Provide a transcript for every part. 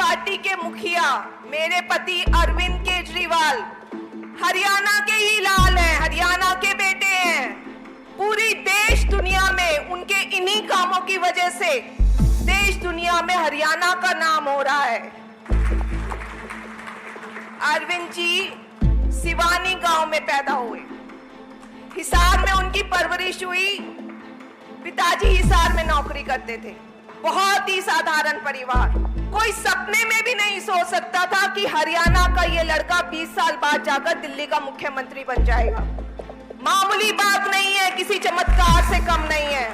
Party के मुखिया मेरे पति अरविंद केजरीवाल हरियाणा के ही लाल हैं, हरियाणा के बेटे हैं। पूरी देश दुनिया में उनके इन्हीं कामों की वजह से देश दुनिया में हरियाणा का नाम हो रहा है। अरविंद जी सिवानी गांव में पैदा हुए, हिसार में उनकी परवरिश हुई। पिताजी हिसार में नौकरी करते थे। बहुत ही साधारण परिवार। कोई सपने में भी नहीं सोच सकता था कि हरियाणा का ये लड़का 20 साल बाद जाकर दिल्ली का मुख्यमंत्री बन जाएगा। मामूली बात नहीं है, किसी चमत्कार से कम नहीं है।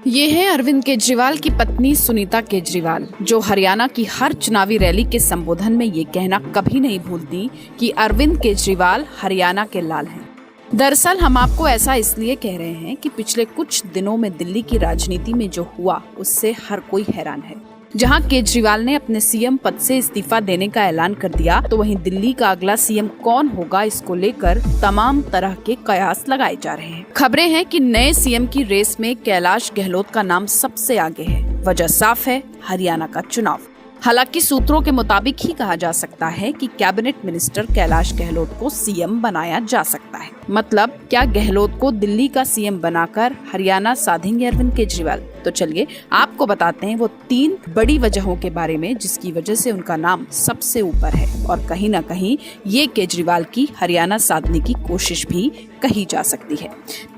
ये है अरविंद केजरीवाल की पत्नी सुनीता केजरीवाल, जो हरियाणा की हर चुनावी रैली के संबोधन में ये कहना कभी नहीं भूलती कि अरविंद केजरीवाल हरियाणा के लाल हैं। दरअसल हम आपको ऐसा इसलिए कह रहे हैं कि पिछले कुछ दिनों में दिल्ली की राजनीति में जो हुआ उससे हर कोई हैरान है। जहां केजरीवाल ने अपने सीएम पद से इस्तीफा देने का ऐलान कर दिया, तो वहीं दिल्ली का अगला सीएम कौन होगा इसको लेकर तमाम तरह के कयास लगाए जा रहे हैं। खबरें हैं कि नए सीएम की रेस में कैलाश गहलोत का नाम सबसे आगे है। वजह साफ है, हरियाणा का चुनाव। हालांकि सूत्रों के मुताबिक ही कहा जा सकता है कि कैबिनेट मिनिस्टर कैलाश गहलोत को सीएम बनाया जा सकता है। मतलब क्या गहलोत को दिल्ली का सीएम बनाकर हरियाणा साधेंगे अरविंद केजरीवाल? तो चलिए आपको बताते हैं वो 3 बड़ी वजहों के बारे में जिसकी वजह से उनका नाम सबसे ऊपर है और कहीं न कहीं ये केजरीवाल की हरियाणा साधने की कोशिश भी कही जा सकती है।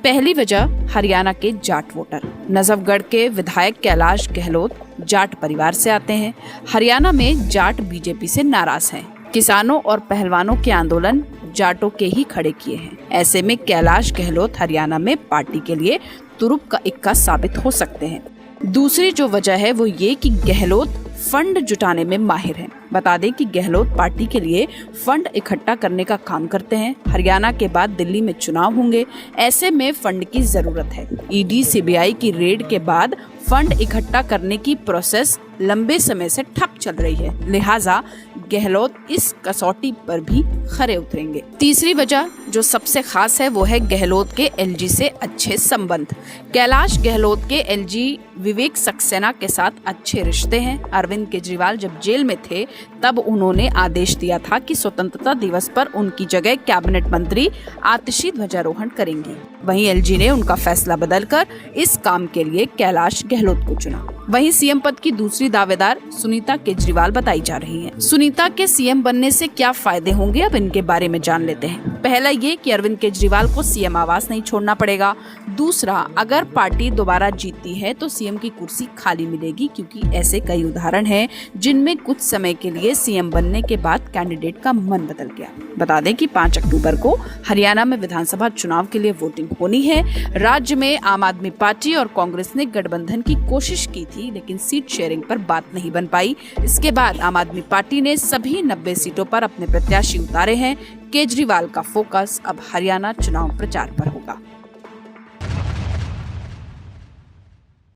पहली वजह हरियाणा के जाट वोटर। नजफगढ़ के विधायक कैलाश गहलोत जाट परिवार से आते हैं। हरियाणा में जाट बीजेपी से नाराज हैं। किसानों और पहलवानों के आंदोलन जाटों के ही खड़े किए हैं। ऐसे में कैलाश गहलोत हरियाणा में पार्टी के लिए तुरुप का इक्का साबित हो सकते हैं। दूसरी जो वजह है वो ये कि गहलोत फंड जुटाने में माहिर हैं। बता दें कि गहलोत पार्टी के लिए फंड इकट्ठा करने का काम करते हैं। हरियाणा के बाद दिल्ली में चुनाव होंगे, ऐसे में फंड की जरूरत है। ईडी सीबीआई की रेड के बाद फंड इकट्ठा करने की प्रोसेस लंबे समय से ठप चल रही है, लिहाजा गहलोत इस कसौटी पर भी खरे उतरेंगे। तीसरी वजह जो सबसे खास है वो है गहलोत के एलजी से अच्छे संबंध। कैलाश गहलोत के एलजी विवेक सक्सेना के साथ अच्छे रिश्ते हैं। अरविंद केजरीवाल जब जेल में थे तब उन्होंने आदेश दिया था कि स्वतंत्रता दिवस पर उनकी जगह कैबिनेट मंत्री आतिशी ध्वजारोहण करेंगी। वहीं एलजी ने उनका फैसला बदलकर इस काम के लिए कैलाश गहलोत को चुना। वहीं सीएम पद की दूसरी दावेदार सुनीता केजरीवाल बताई जा रही हैं। सुनीता के सीएम बनने से क्या फायदे होंगे, अब इनके बारे में जान लेते हैं। पहला ये कि अरविंद केजरीवाल को सीएम आवास नहीं छोड़ना पड़ेगा। दूसरा, अगर पार्टी दोबारा जीतती है तो सीएम की कुर्सी खाली मिलेगी, क्योंकि ऐसे कई उदाहरण हैं जिनमें कुछ समय के लिए सीएम बनने के बाद कैंडिडेट का मन बदल गया। बता दें कि 5 अक्टूबर को हरियाणा में विधानसभा चुनाव के लिए वोटिंग होनी है। राज्य में आम आदमी पार्टी और कांग्रेस ने गठबंधन की कोशिश की थी, लेकिन सीट शेयरिंग पर बात नहीं बन पाई। इसके बाद आम आदमी पार्टी ने सभी 90 सीटों पर अपने प्रत्याशी उतारे हैं। केजरीवाल का फोकस अब हरियाणा चुनाव प्रचार पर होगा।